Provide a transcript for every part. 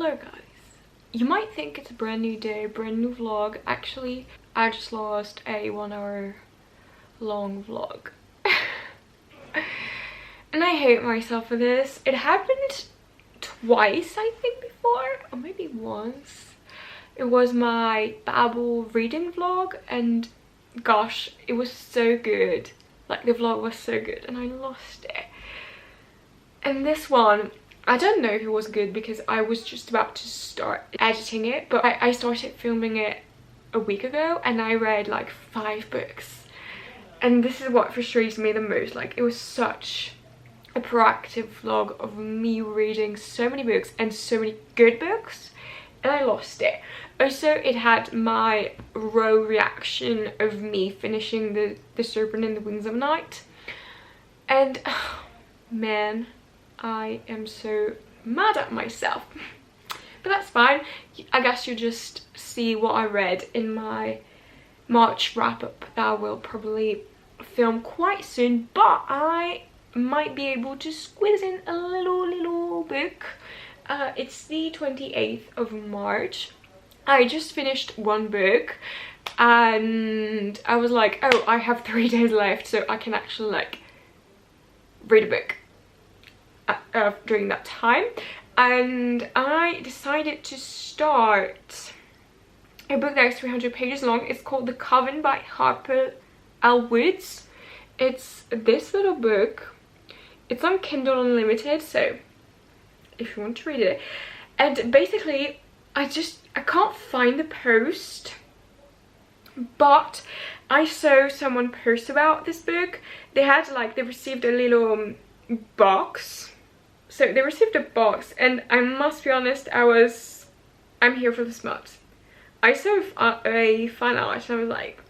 Hello guys. You might think it's a brand new day, brand new vlog. Actually, I just lost a 1 hour long vlog. And I hate myself for this. It happened twice, I think, before, or maybe once. It was my Babbel reading vlog, and gosh, it was so good. Like, the vlog was so good, and I lost it. And this one, I don't know if it was good because I was just about to start editing it, but I started filming it a week ago and I read like 5 books. And this is what frustrates me the most. Like, it was such a proactive vlog of me reading so many books and so many good books, and I lost it. Also, it had my raw reaction of me finishing the Serpent and the Wings of Night, and man, I am so mad at myself. But that's fine. I guess you'll just see what I read in my March wrap-up that I will probably film quite soon, but I might be able to squeeze in a little book. It's the 28th of March. I just finished one book and I was like, oh, I have 3 days left, so I can actually like read a book during that time. And I decided to start a book that is 300 pages long. It's called The Coven by Harper L. Woods. It's this little book. It's on Kindle Unlimited, so if you want to read it. And basically, I can't find the post, but I saw someone post about this book. They received a little box. So they received a box, and I must be honest, I'm here for the smut. I saw a fan art and I was like,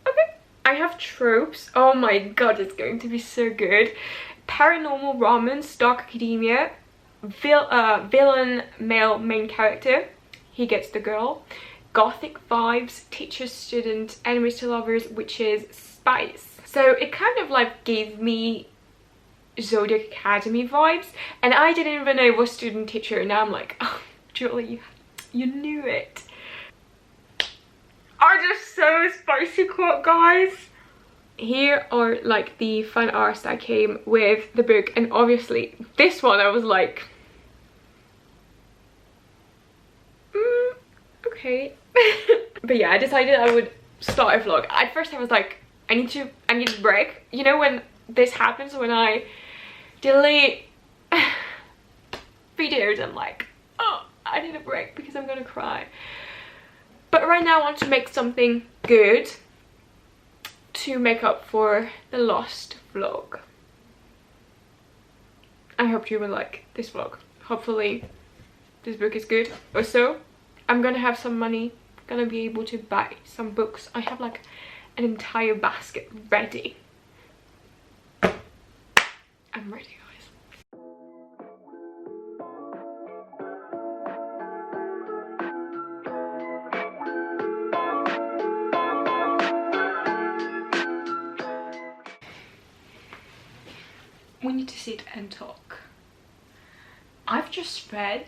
okay. I have tropes. Oh my god, it's going to be so good. Paranormal romance, dark academia, villain male main character, he gets the girl, gothic vibes, teacher student, enemies to lovers, witches, spice. So it kind of like gave me Zodiac Academy vibes, and I didn't even know it was student teacher, and now I'm like, oh, Julie, you knew it. Are just so spicy, guys. Here are like the fan arts that came with the book, and obviously this one I was like, okay. But yeah, I decided I would start a vlog. At first I was like, I need a break. You know when this happens, when I delete videos, I'm like, oh, I need a break because I'm gonna cry. But right now I want to make something good to make up for the lost vlog. I hope you will like this vlog. Hopefully this book is good. Also, I'm gonna have some money, gonna be able to buy some books. I have like an entire basket ready. I'm ready, guys. We need to sit and talk. I've just read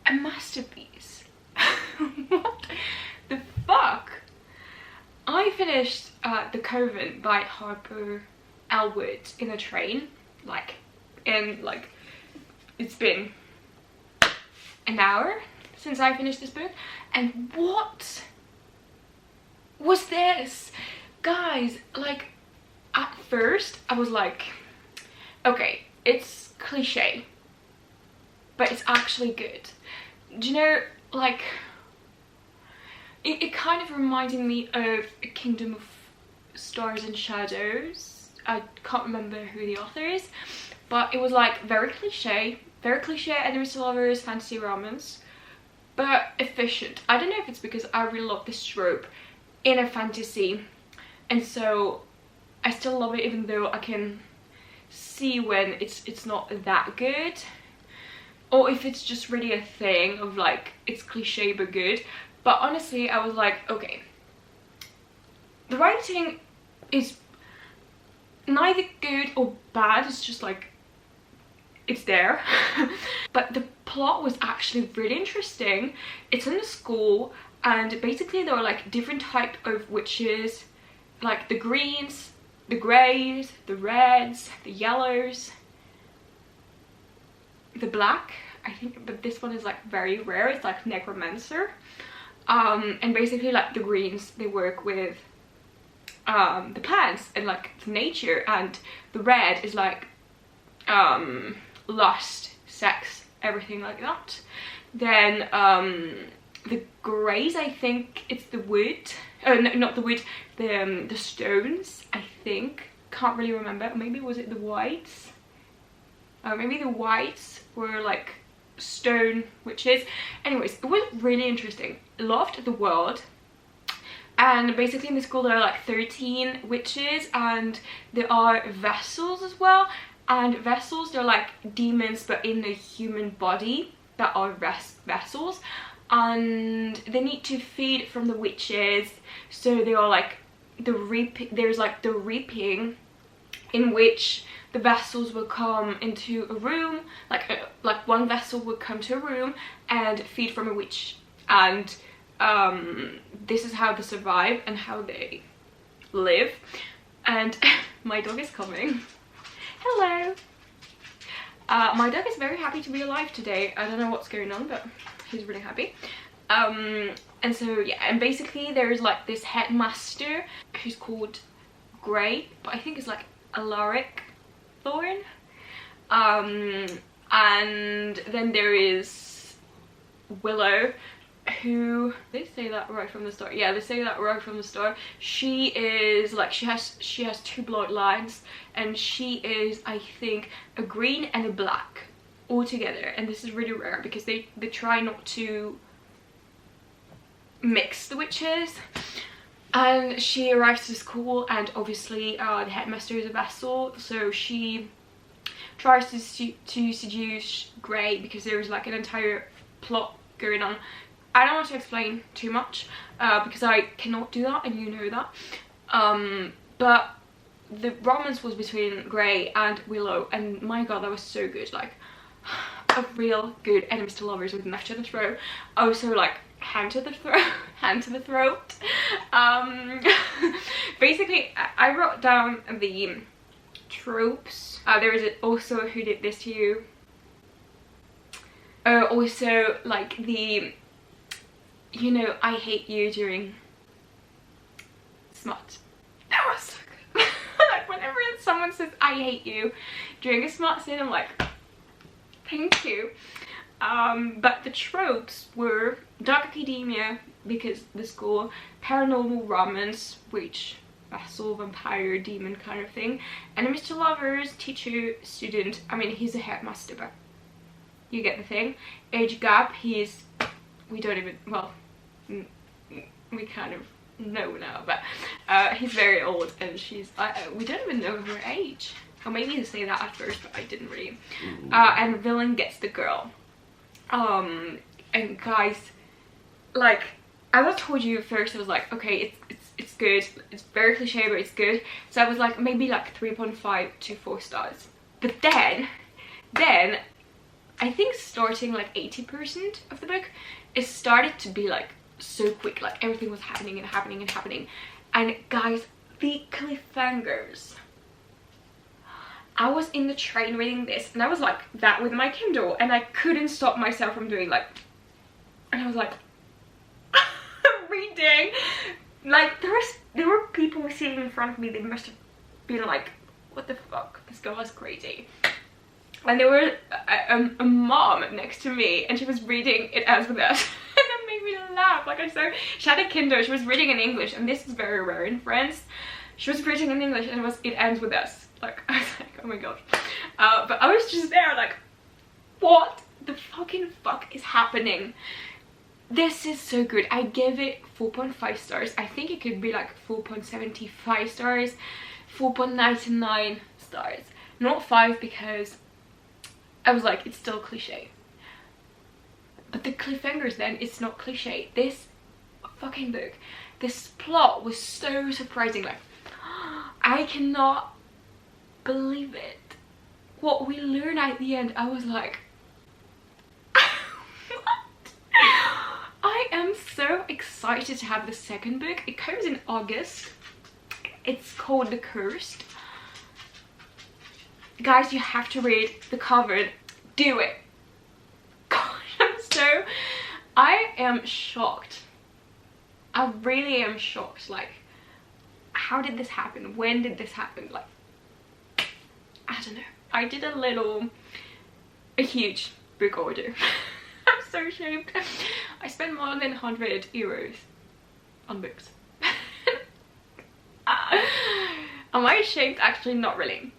a masterpiece. What the fuck? I finished The Coven by Harper L. Woods in a train, it's been an hour since I finished this book, and what was this, guys? Like, at first I was like, okay, it's cliche, but it's actually good. Do you know, like, it kind of reminded me of A Kingdom of Stars and Shadows. I can't remember who the author is, but it was like very cliche enemies to lovers, fantasy romance, but efficient. I don't know if it's because I really love this trope in a fantasy, and so I still love it, even though I can see when it's not that good, or if it's just really a thing of like, it's cliche but good. But honestly, I was like, okay, the writing is neither good or bad, it's just like it's there. But the plot was actually really interesting. It's in the school, and basically there are like different type of witches, like the greens, the greys, the reds, the yellows, the black, I think, but this one is like very rare. It's like necromancer. And basically like the greens, they work with the plants and like nature, and the red is like lust, sex, everything like that. Then the greys, I think it's the wood, no, not the wood, the stones, I think, can't really remember. Maybe was it the whites? Maybe the whites were like stone witches. Anyways, it was really interesting. Loved the world. And basically in the school there are like 13 witches, and there are vessels as well. And vessels, they're like demons but in a human body that are vessels, and they need to feed from the witches. So they are like there's like the reaping, in which the vessels will come into a room, like one vessel would come to a room and feed from a witch, and this is how they survive and how they live. And my dog is coming. Hello. My dog is very happy to be alive today. I don't know what's going on, but he's really happy. And so yeah, and basically there's like this headmaster who's called Grey, but I think it's like Alaric Thorn. And then there is Willow, who, they say that right from the start. Yeah, they say that right from the start. She is like, she has 2 bloodlines, and she is, I think, a green and a black all together. And this is really rare because they try not to mix the witches. And she arrives to school, and obviously the headmaster is a vessel, so she tries to seduce Grey, because there is like an entire plot going on. I don't want to explain too much because I cannot do that, and you know that. But the romance was between Grey and Willow, and my god, that was so good. Like a real good enemies to lovers with knife to the throat. Also like hand to the throat. Basically I wrote down the tropes. There is also Who Did This to You. Also like the, you know, I hate you during smut. That was so good. Like whenever someone says I hate you during a smut scene, I'm like, thank you. But the tropes were dark academia, because the school, paranormal romance, witch, vessel, vampire, demon kind of thing, enemies to lovers, teacher, student. I mean, he's a headmaster, but you get the thing. Age gap, he's, we don't even, well, we kind of know now, but he's very old, and she's, we don't even know her age. Or maybe they say that at first, but I didn't really. And villain gets the girl. And guys, like, as I told you first, I was like, okay, it's good. It's very cliche, but it's good. So I was like, maybe like 3.5 to 4 stars. But then I think starting like 80% of the book, it started to be like so quick. Like everything was happening and happening and happening. And guys, the cliffhangers. I was in the train reading this, and I was like that with my Kindle, and I couldn't stop myself from doing like, and I was like reading, like there were people sitting in front of me. They must have been like, what the fuck, this girl is crazy. And there were a mom next to me, and she was reading It Ends With Us. And that made me laugh. Like, she had a Kindle, she was reading in English, and this is very rare in France. She was reading in English, and it was It Ends With Us. Like, I was like, oh my god. But I was just there like, what the fucking fuck is happening? This is so good. I give it 4.5 stars. I think it could be like 4.75 stars, 4.99 stars. Not 5, because I was like, it's still cliche. But the cliffhangers, then, it's not cliche. This fucking book, this plot was so surprising. Like, I cannot believe it. what we learned at the end, I was like, what? I am so excited to have the second book. It comes in August. It's called The Cursed. Guys, you have to read the cover. Do it. God, I am shocked. I really am shocked. Like, how did this happen? When did this happen? Like, I don't know. I did a huge book order. I'm so ashamed. I spent more than 100 euros on books. Am I ashamed? Actually, not really.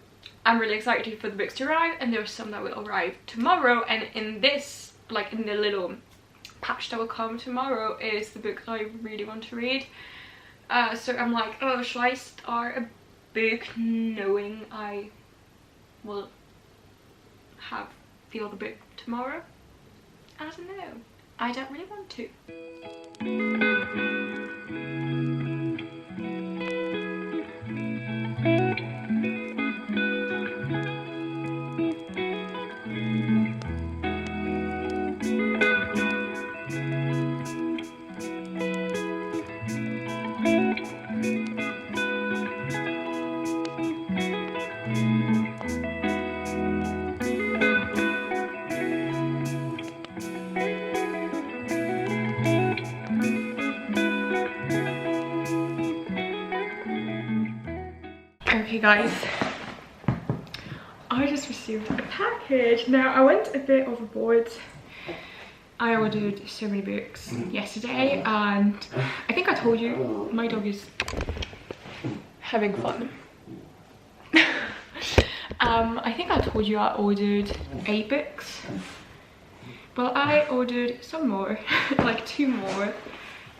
I'm really excited for the books to arrive, and there's some that will arrive tomorrow, and in this, like in the little patch that will come tomorrow, is the book that I really want to read. So I'm like, oh, should I start a book knowing I will have the other book tomorrow? I don't know. I don't really want to. Okay guys, I just received a package. Now I went a bit overboard. I ordered so many books yesterday, and I think I told you my dog is having fun. I think I told you I ordered 8 books. Well, I ordered some more, like 2 more.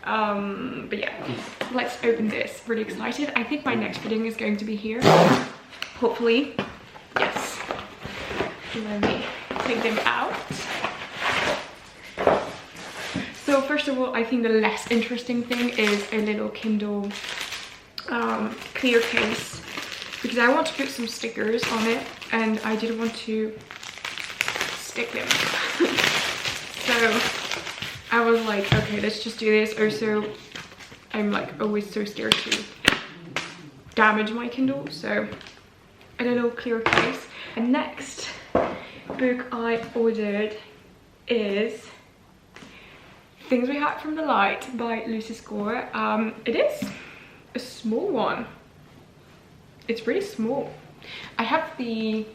But yeah, let's open this. Really excited. I think my next fitting is going to be here, hopefully. Yes. Let me take them out. So first of all, I think the less interesting thing is a little Kindle clear case, because I want to put some stickers on it and I didn't want to stick them. So I was like, okay, let's just do this. Also, I'm like always so scared to damage my Kindle, so a little clear case. And next book I ordered is Things We Hide from the Light by Lucy Score. It is a small one. It's really small. I have the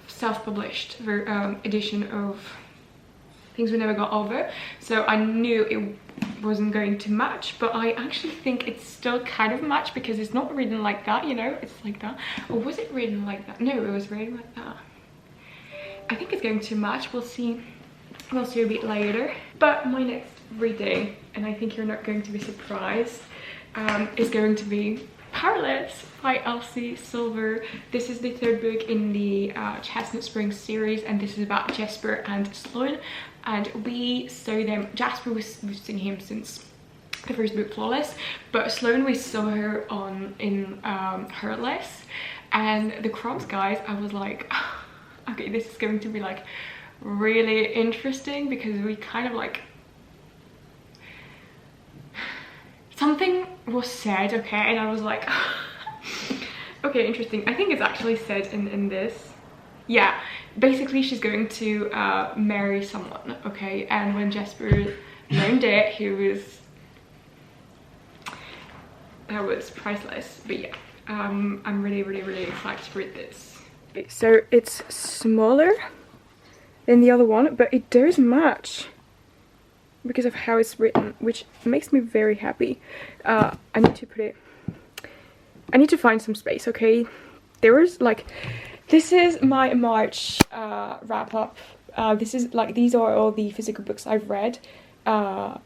self-published edition of Things We Never Got Over, so I knew it wasn't going to match, but I actually think it's still kind of matched because it's not written like that, you know, it's like that. Or was it written like that? No, it was written like that. I think it's going to match. We'll see a bit later. But my next reading, and I think you're not going to be surprised, is going to be Powerless by Elsie Silver. This is the 3rd book in the Chestnut Springs series, and this is about Jasper and Sloane. And we saw them. Jasper, we've seen him since the 1st book, Flawless, but Sloane, we saw her in Heartless. And the Crumbs, guys, I was like, okay, this is going to be like really interesting, because we kind of like, something was said, okay, and I was like, okay, interesting. I think it's actually said in this. Yeah, basically she's going to marry someone, okay, and when Jasper learned it, that was priceless. But yeah, I'm really excited to read this. So it's smaller than the other one, but it does match because of how it's written, which makes me very happy. I need to find some space, okay? There was like, this is my March wrap up. This is like, these are all the physical books I've read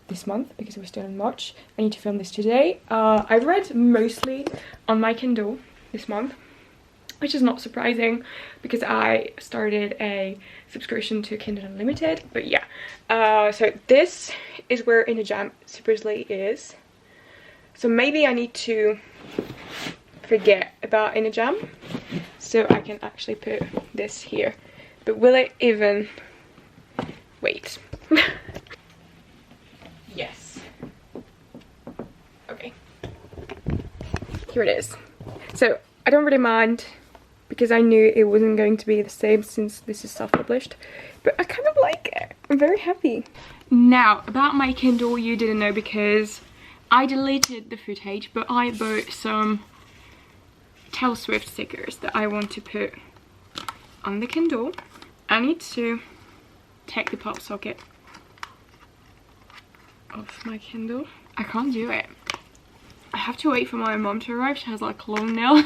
this month, because we're still in March. I need to film this today. I've read mostly on my Kindle this month, which is not surprising because I started a subscription to Kindle Unlimited. But yeah, so this is where In a Jam supposedly is. So maybe I need to forget about In a Jam. so I can actually put this here. But will it even... Wait. Yes. Okay. Here it is. So I don't really mind because I knew it wasn't going to be the same since this is self-published. But I kind of like it. I'm very happy. Now, about my Kindle, you didn't know because I deleted the footage, but I bought some Taylor Swift stickers that I want to put on the Kindle. I need to take the pop socket off my Kindle. I can't do it. I have to wait for my mom to arrive. She has like long nails.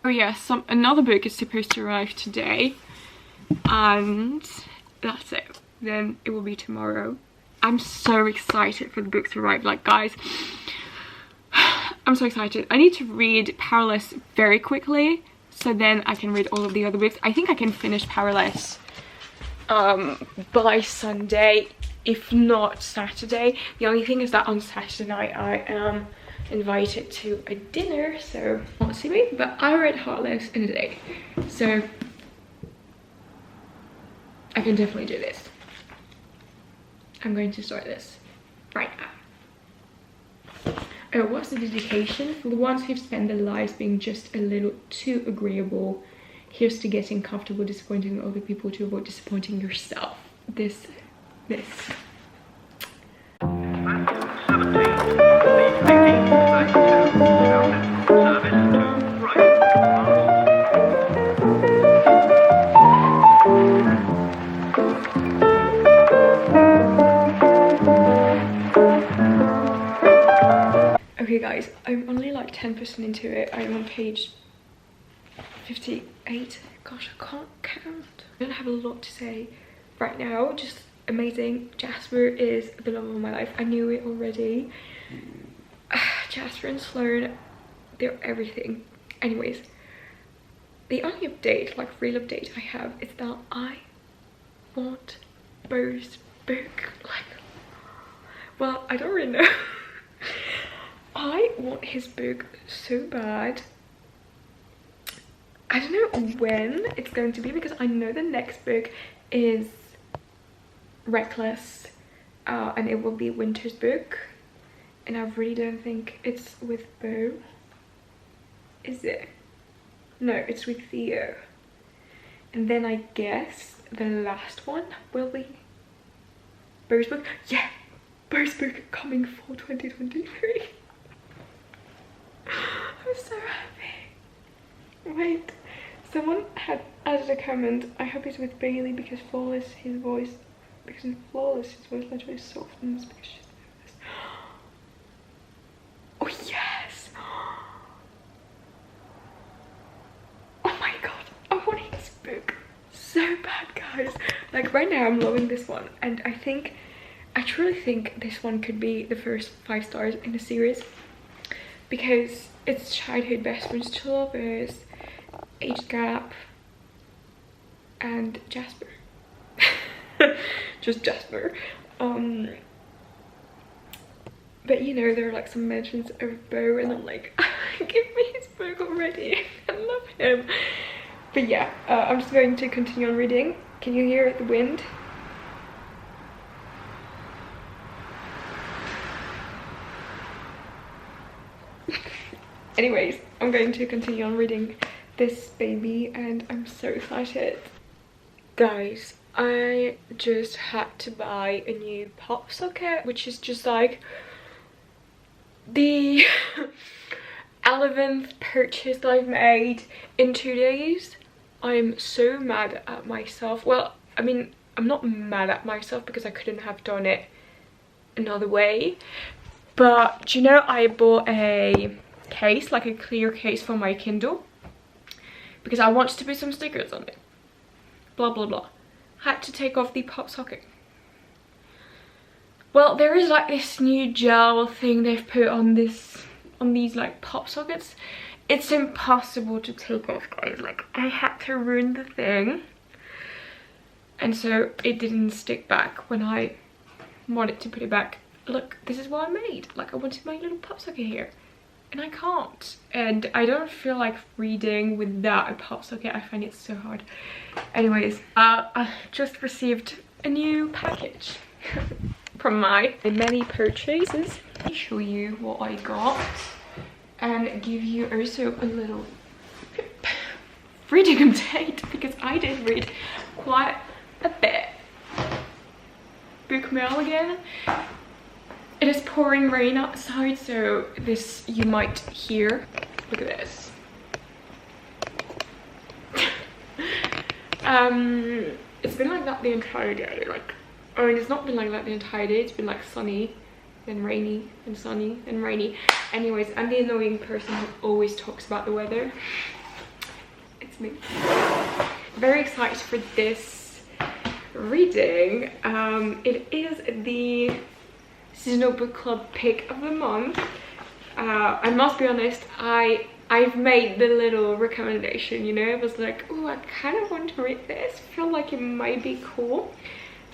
Oh yeah, another book is supposed to arrive today, and that's it. Then it will be tomorrow. I'm so excited for the book to arrive. Like, guys, I'm so excited. I need to read Powerless very quickly, so then I can read all of the other books. I think I can finish Powerless by Sunday, if not Saturday. The only thing is that on Saturday night I am invited to a dinner, so won't see me, but I read Heartless in a day, so I can definitely do this. I'm going to start this right now. Oh, what's the dedication? For the ones who've spent their lives being just a little too agreeable, here's to getting comfortable disappointing other people to avoid disappointing yourself. This. Okay guys, I'm only like 10% into it. I'm on page 58. Gosh, I can't count. I don't have a lot to say right now. Just amazing. Jasper is the love of my life. I knew it already. Jasper and Sloane, they're everything. Anyways, the only update, like real update I have, is that I want Bo's book. Like, well, I don't really know. I want his book so bad. I don't know when it's going to be because I know the next book is Reckless, and it will be Winter's book, and I really don't think it's with Bo. Is it? No, it's with Theo. And then I guess the last one will be Bo's book. Yeah, Bo's book coming for 2023. I'm so happy. Wait, someone had added a comment. I hope it's with Bailey because Flawless, his voice, because in Flawless his voice literally softens because she's nervous. Oh yes! Oh my god, I want his book so bad, guys. Like right now I'm loving this one, and I truly think this one could be the first 5 stars in the series because it's childhood best friends to lovers, age gap, and Jasper. Just Jasper. But you know, there are like some mentions of Bo, and I'm like, give me his book already. I love him. But yeah, I'm just going to continue on reading. Can you hear the wind? Anyways, I'm going to continue on reading this baby, and I'm so excited. Guys, I just had to buy a new pop socket, which is just like the 11th purchase that I've made in 2 days. I'm so mad at myself. Well, I mean, I'm not mad at myself because I couldn't have done it another way. But you know, I bought a case, like a clear case for my Kindle because I wanted to put some stickers on it. Blah blah blah. Had to take off the pop socket. Well, there is like this new gel thing they've put on these like pop sockets. It's impossible to take off, guys. Like, I had to ruin the thing, and so it didn't stick back when I wanted to put it back. Look, this is what I made. Like, I wanted my little pop socket here, and I can't, and I don't feel like reading with that a pop socket. I find it so hard. Anyways, I just received a new package from my many purchases. Let me show you what I got and give you also a little reading update, because I did read quite a bit. Book mail again. It is pouring rain outside, so this you might hear. Look at this. It's been like that the entire day. Like, I mean, it's not been like that the entire day. It's been like sunny, then rainy, and sunny, and rainy. Anyways, I'm the annoying person who always talks about the weather. It's me. Very excited for this reading. It is the seasonal book club pick of the month. I must be honest, I've made the little recommendation, you know. I was like, oh, I kind of want to read this, feel like it might be cool.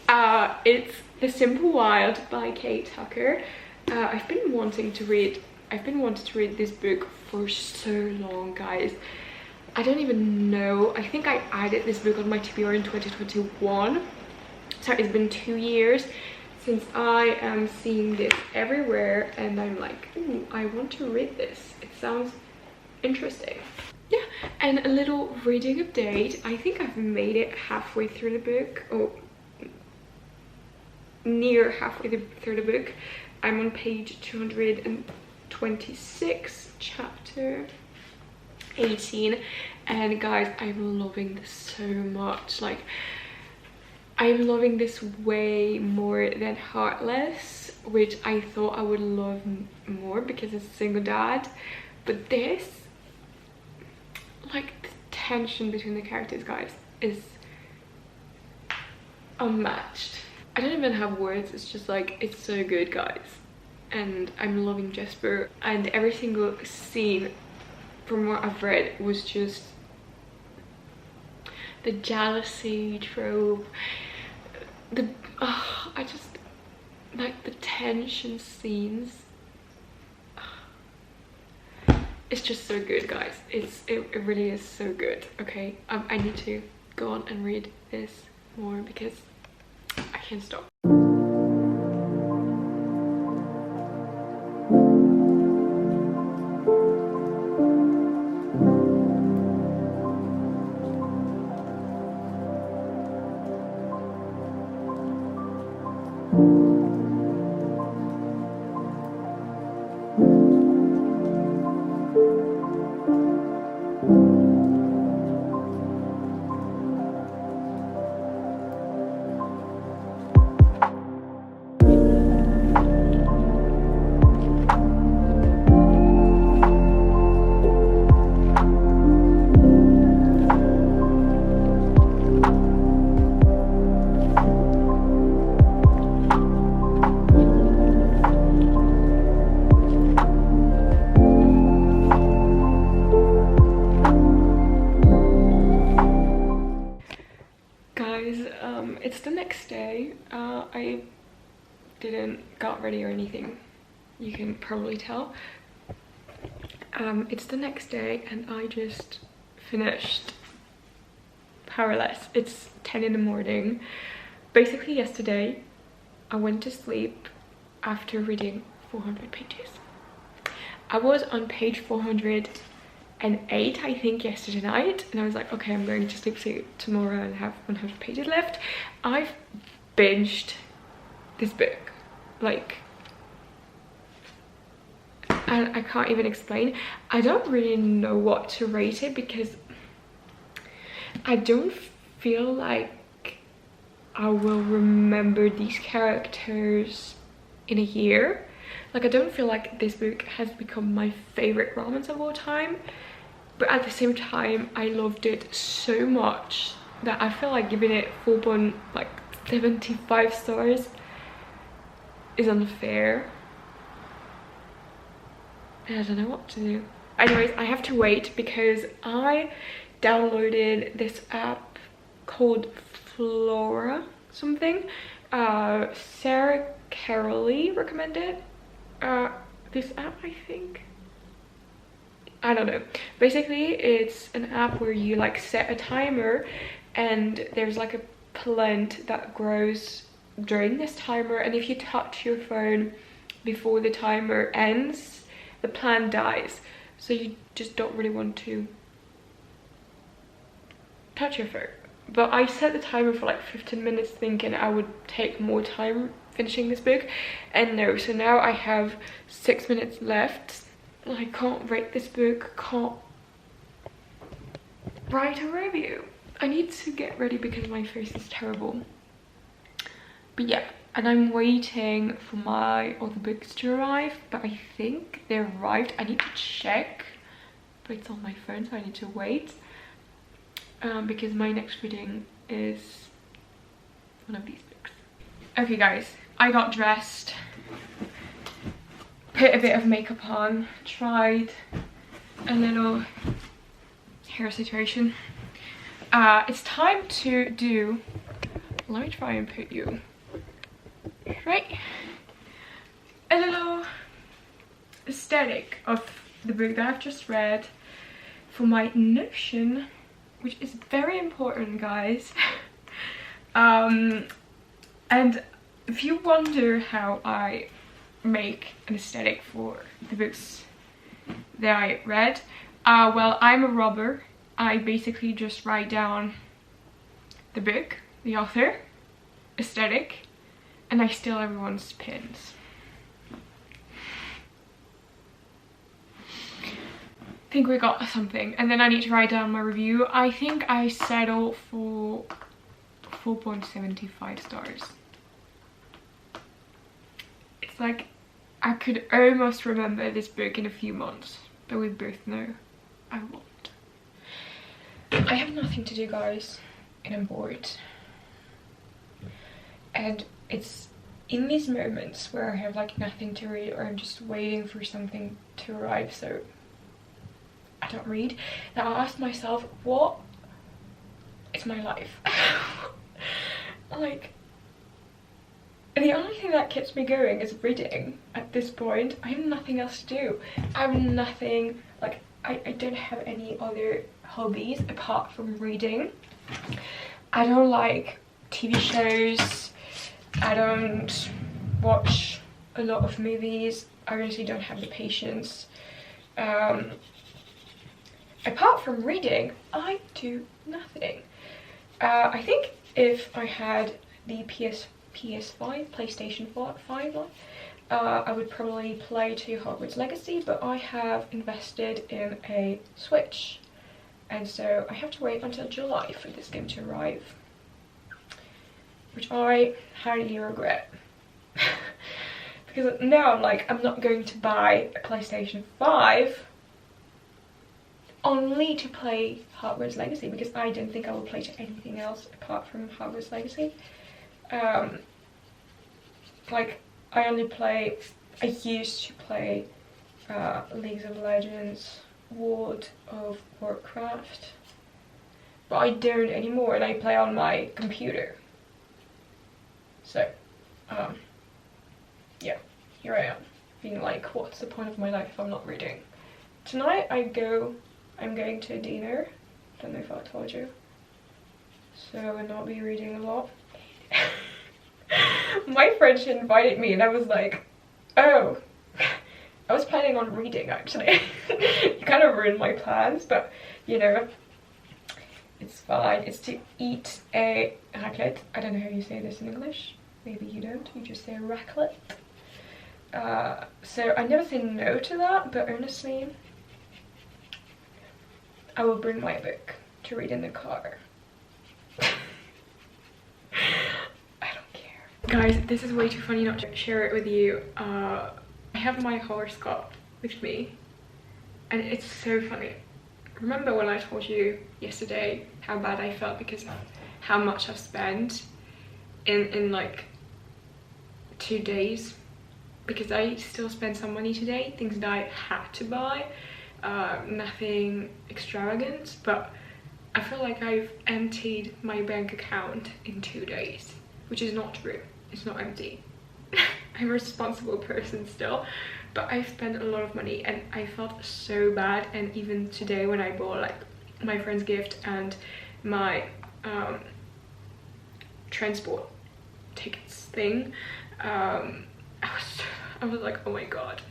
It's The Simple Wild by Kate Tucker. I've been wanting to read this book for so long, guys. I don't even know, I think I added this book on my TBR in 2021, so it's been 2 years since I am seeing this everywhere, and I'm like, ooh, I want to read this. It sounds interesting. Yeah, and a little reading update. I think I've made it halfway through the book, or near halfway through the book. I'm on page 226, chapter 18, and guys, I'm loving this so much. Like, I'm loving this way more than Heartless, which I thought I would love more because it's a single dad. But this, like, the tension between the characters, guys, is unmatched. I don't even have words. It's just like, it's so good, guys. And I'm loving Jesper, and every single scene from what I've read was just the jealousy trope, I just like the tension scenes. It's just so good, guys. It really is so good. Okay, I need to go on and read this more because I can't stop. It's the next day. I didn't got ready or anything, you can probably tell. It's the next day and I just finished Powerless. It's 10 in the morning. Basically yesterday I went to sleep after reading 400 pages. I was on page 408, I think, yesterday night, and I was like, okay, I'm going to sleep tomorrow and have 100 pages left. I've binged this book, like, and I can't even explain. I don't really know what to rate it because I don't feel like I will remember these characters in a year. Like, I don't feel like this book has become my favorite romance of all time, but at the same time I loved it so much that I feel like giving it 4.75 stars is unfair, and I don't know what to do. Anyways, I have to wait because I downloaded this app called Flora something. Sarah Carolee recommended this app, I think. I don't know. Basically, it's an app where you like set a timer and there's like a plant that grows during this timer, and if you touch your phone before the timer ends, the plant dies. So you just don't really want to touch your phone. But I set the timer for like 15 minutes thinking I would take more time finishing this book, and no. So now I have 6 minutes left. I can't rate this book, can't write a review. I need to get ready because my face is terrible. But yeah, and I'm waiting for my other books to arrive, but I think they arrived. I need to check, but it's on my phone, so I need to wait. Because my next reading is one of these books. Okay guys, I got dressed, put a bit of makeup on, tried a little hair situation. It's time to do, let me try and put you right, a little aesthetic of the book that I've just read for my Notion, which is very important, guys. And if you wonder how I make an aesthetic for the books that I read, well, I'm a robber. I basically just write down the book, the author, aesthetic, and I steal everyone's pins. I think we got something, and then I need to write down my review. I think I settled for 4.75 stars. It's like I could almost remember this book in a few months, but we both know I won't. I have nothing to do, guys, and I'm bored. And it's in these moments where I have like nothing to read, or I'm just waiting for something to arrive, so I don't read, that I ask myself, what is my life? Like, and the only thing that keeps me going is reading at this point. I have nothing else to do. I have nothing, like, I don't have any other hobbies apart from reading. I don't like TV shows. I don't watch a lot of movies. I honestly don't have the patience. Apart from reading, I do nothing. I think if I had the PS5, PlayStation 5 on, I would probably play to Hogwarts Legacy, but I have invested in a Switch, and so I have to wait until July for this game to arrive, which I highly regret. Because now I'm like, I'm not going to buy a PlayStation 5 only to play Hogwarts Legacy, because I don't think I will play to anything else apart from Hogwarts Legacy. Like, I used to play League of Legends, World of Warcraft, but I don't anymore, and I play on my computer. So, yeah, here I am, being like, what's the point of my life if I'm not reading? Tonight I'm going to a dinner, don't know if I told you, so I will not be reading a lot. My friend, she invited me and I was like, oh, I was planning on reading actually. You kind of ruined my plans, but you know, it's fine. It's to eat a raclette. I don't know how you say this in English. Maybe you don't, you just say raclette. So I never say no to that, but honestly, I will bring my book to read in the car. Guys, this is way too funny not to share it with you. I have my horoscope with me, and it's so funny. Remember when I told you yesterday how bad I felt because of how much I've spent in like 2 days? Because I still spent some money today, things that I had to buy, nothing extravagant, but I feel like I've emptied my bank account in 2 days, which is not true. It's not empty. I'm a responsible person still, but I spent a lot of money and I felt so bad. And even today when I bought like my friend's gift and my transport tickets thing, I was like, oh my god,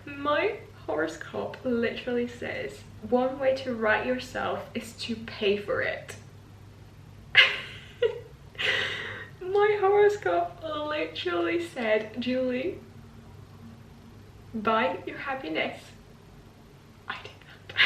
my horoscope literally says one way to write yourself is to pay for it. My horoscope literally said, Julie, buy your happiness. I did that.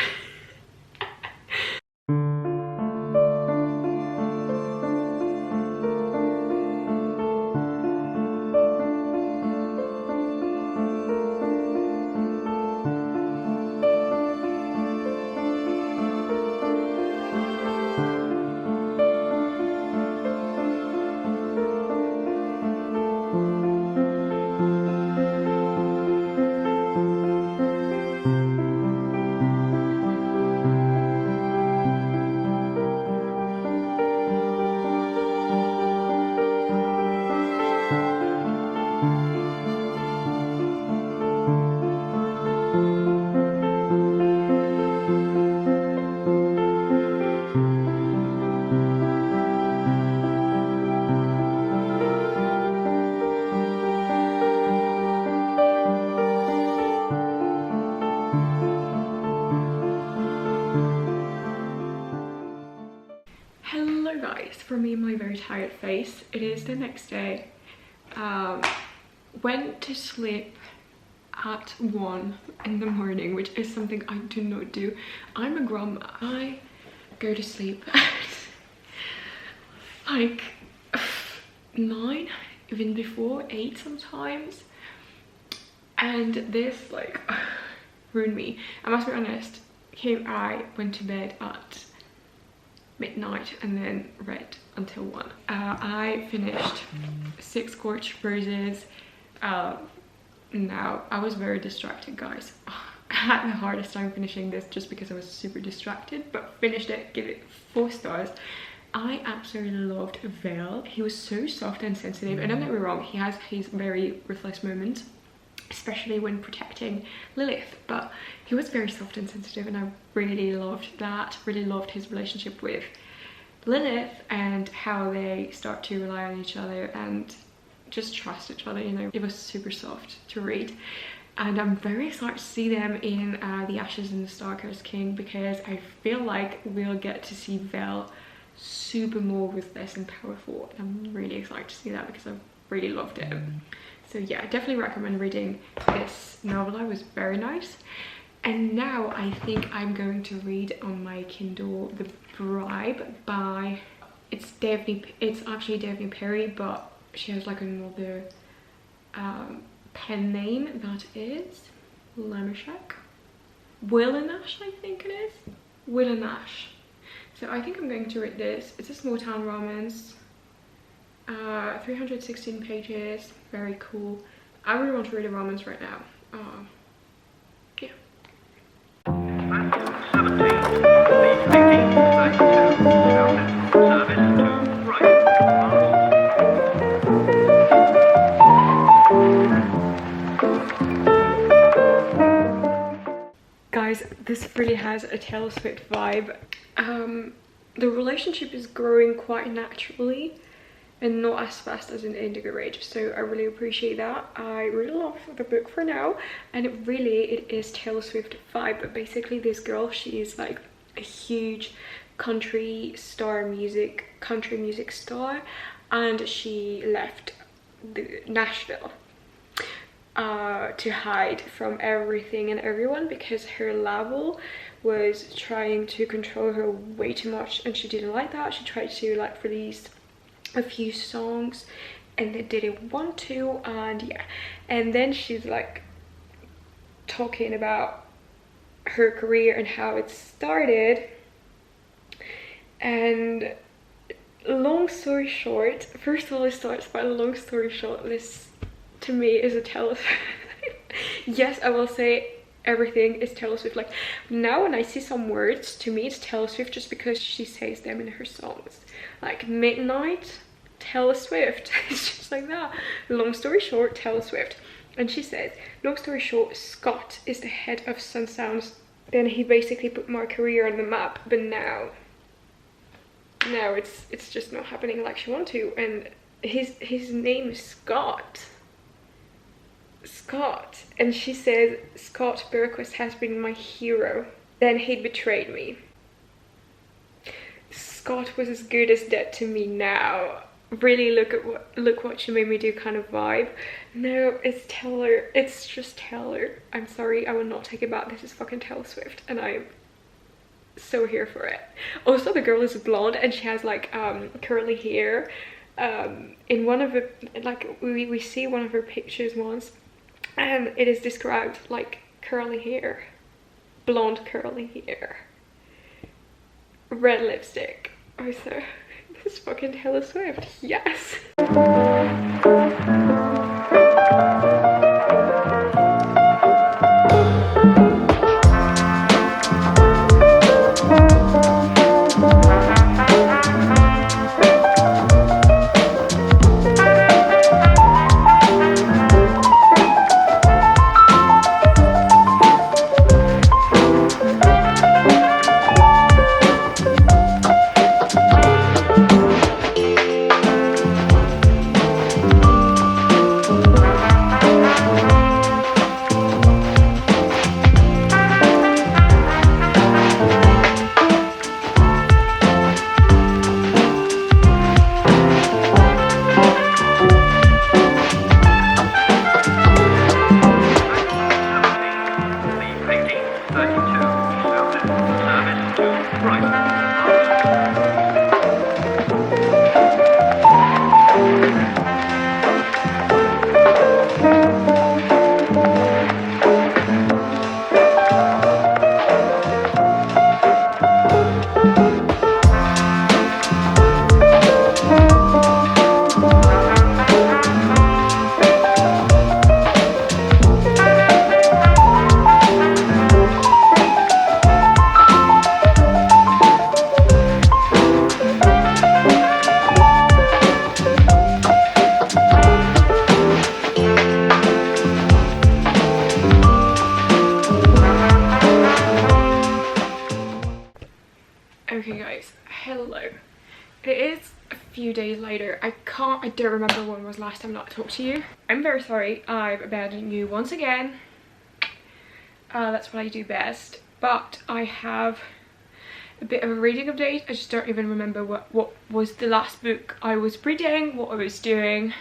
Hello guys, for me, my very tired face. It is the next day. Went to sleep at 1 in the morning, which is something I do not do. I'm a grandma. I go to sleep at like 9, even before 8 sometimes. And this like ruined me. I must be honest, I went to bed at midnight and then read until 1. I finished 6 Scorched Roses. Now I was very distracted, guys. I had the hardest time finishing this just because I was super distracted, but finished it, give it 4 stars. I absolutely loved Vale. He was so soft and sensitive, and don't get me wrong, he has his very ruthless moments, especially when protecting Lilith, but he was very soft and sensitive, and I really loved that. Really loved his relationship with Lilith and how they start to rely on each other and just trust each other, you know. It was super soft to read, and I'm very excited to see them in The Ashes and the Star-Cursed King, because I feel like we'll get to see Vale super more ruthless and powerful. I'm really excited to see that because I really loved it. So yeah, I definitely recommend reading this novel. It was very nice. And now I think I'm going to read on my Kindle The Bribe by, it's actually Daphne Perry, but she has like another pen name that is, let me check, Willinash, I think it is, Willinash. So I think I'm going to read this. It's a small town romance, 316 pages, very cool. I really want to read a romance right now. Yeah. 17, the 1832 service to Brighton. Guys, this really has a Taylor Swift vibe. The relationship is growing quite naturally and not as fast as in Indigo Rage, so I really appreciate that. I really love the book for now, and it is Taylor Swift vibe. But basically this girl, she is like a huge country music star, and she left Nashville to hide from everything and everyone because her label was trying to control her way too much, and she didn't like that. She tried to like release a few songs and they didn't want to, and yeah, and then she's like talking about her career and how it started. And long story short, first of all, it starts by long story short, this to me is a Taylor Swift. Yes, I will say everything is Taylor Swift. Like now when I see some words, to me it's Taylor Swift just because she says them in her songs. Like midnight, Taylor Swift. It's just like that. Long story short, Taylor Swift. And she says, long story short, Scott is the head of Sun Sounds. Then he basically put my career on the map, but now it's just not happening like she wanted to. And his name is Scott. And she says, Scott Berquist has been my hero. Then he betrayed me. Scott was as good as dead to me now. Really look what she made me do kind of vibe. No, it's Taylor. It's just Taylor. I'm sorry, I will not take it back. This is fucking Taylor Swift and I'm so here for it. Also, the girl is blonde and she has like curly hair. In one of the, like we see one of her pictures once and it is described like curly hair, blonde curly hair, red lipstick. Oh, so this is fucking Taylor Swift. Yes. Okay guys, hello. It is a few days later. I don't remember when was the last time that I talked to you. I'm very sorry I've abandoned you once again. That's what I do best. But I have a bit of a reading update. I just don't even remember what was the last book I was reading, what I was doing.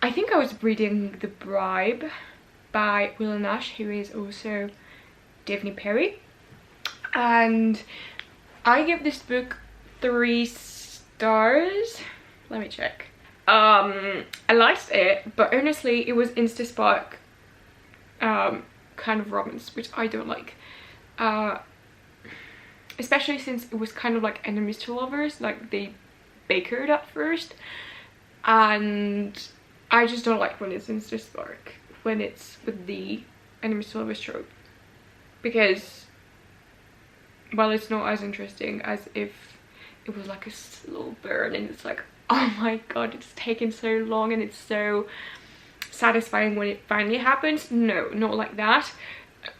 I think I was reading The Bribe by Willow Nash, who is also Daphne Perry. And I give this book 3 stars. Let me check. I liked it, but honestly it was Instaspark kind of romance, which I don't like, especially since it was kind of like enemies to lovers, like they bickered at first, and I just don't like when it's Instaspark, when it's with the enemies to lovers trope, because, well, it's not as interesting as if it was like a slow burn and it's like, oh my god, it's taken so long and it's so satisfying when it finally happens. No, not like that.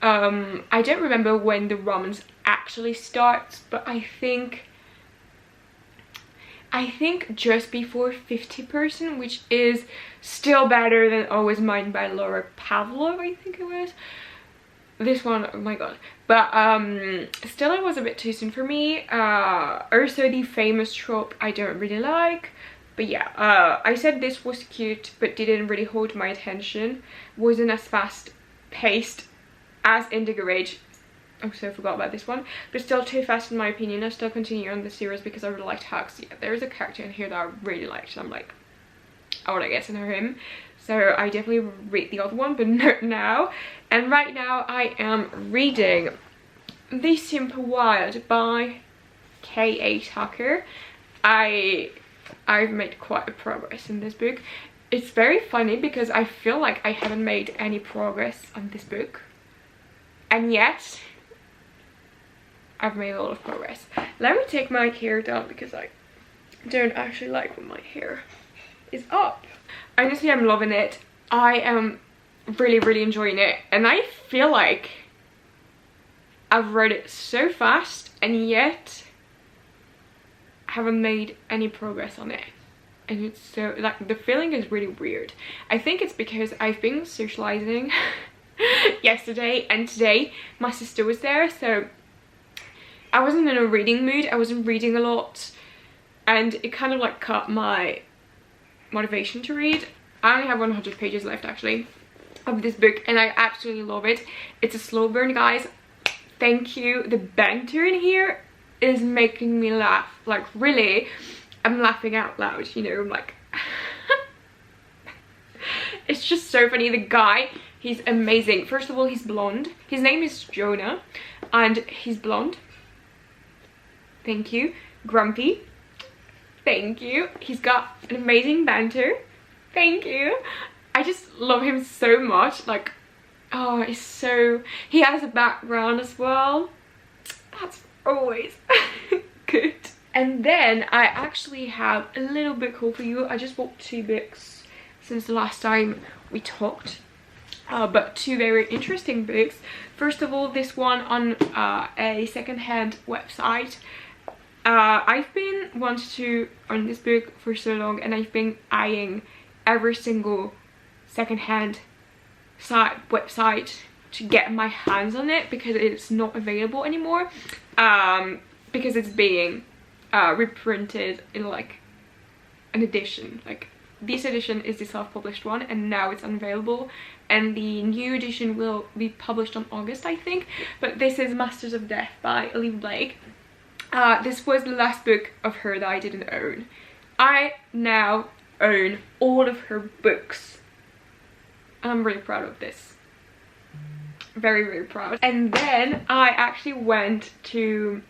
I don't remember when the romance actually starts, but I think just before 50%, which is still better than Always Mine by Laura Pavlov, I think it was. This one, oh my god. But still it was a bit too soon for me. Also the famous trope I don't really like. But yeah, I said this was cute but didn't really hold my attention. Wasn't as fast paced as Indigo Rage. Also forgot about this one. But still too fast in my opinion. I still continue on the series because I really liked Hux. Yeah, there is a character in here that I really liked. I'm like, I want to get to know him. So I definitely read the other one, but not now. And right now I am reading The Simple Wild by K.A. Tucker. I've made quite a progress in this book. It's very funny because I feel like I haven't made any progress on this book, and yet I've made a lot of progress. Let me take my hair down because I don't actually like when my hair is up. Honestly, I'm loving it. I am really enjoying it, and I feel like I've read it so fast and yet haven't made any progress on it. And it's so, like, the feeling is really weird. I think it's because I've been socializing yesterday and today. My sister was there, so I wasn't in a reading mood. I wasn't reading a lot, and it kind of like cut my motivation to read. I only have 100 pages left actually of this book, and I absolutely love it. It's a slow burn, guys. Thank you. The banter in here is making me laugh. Like, really, I'm laughing out loud, you know. I'm like it's just so funny. The guy, he's amazing. First of all, he's blonde. His name is Jonah, and he's blonde. Thank you. Grumpy. Thank you. He's got an amazing banter. Thank you. I just love him so much. Like, oh, it's so, he has a background as well. That's always good. And then I actually have a little book haul for you. I just bought 2 books since the last time we talked, but 2 very interesting books. First of all, this one on a secondhand website. I've been wanting to own this book for so long, and I've been eyeing every single secondhand website to get my hands on it, because it's not available anymore, because it's being reprinted in like an edition. Like, this edition is the self-published one, and now it's unavailable, and the new edition will be published on August, I think. But this is Masters of Death by Olivia Blake. This was the last book of her that I didn't own. I now own all of her books, and I'm really proud of this. Very proud. And then I actually went to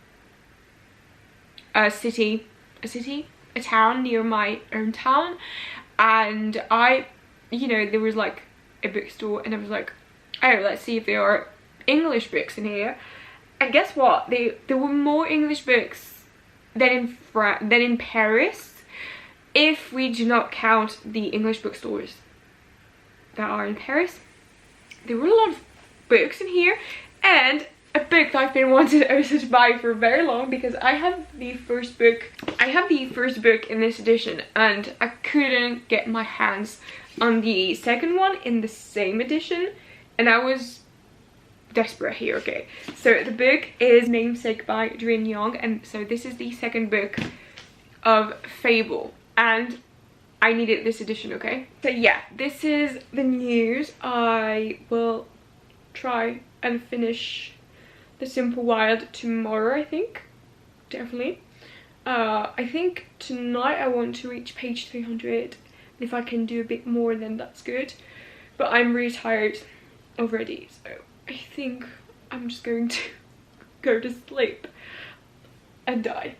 a town near my own town, and you know, there was like a bookstore, and I was like, oh, let's see if there are English books in here. And guess what? There were more English books than in Paris, if we do not count the English bookstores that are in Paris. There were a lot of books in here, and a book that I've been wanting also to buy for very long, because I have the first book in this edition, and I couldn't get my hands on the second one in the same edition, and I was desperate here. Okay, so the book is Namesake by Adrienne Young, and so this is the second book of Fable, and I needed this edition. Okay, so yeah, this is the news. I will try and finish The Simple Wild tomorrow, I think. Definitely. I think tonight I want to reach page 300. If I can do a bit more, then that's good, but I'm really tired already, so I think I'm just going to go to sleep and die.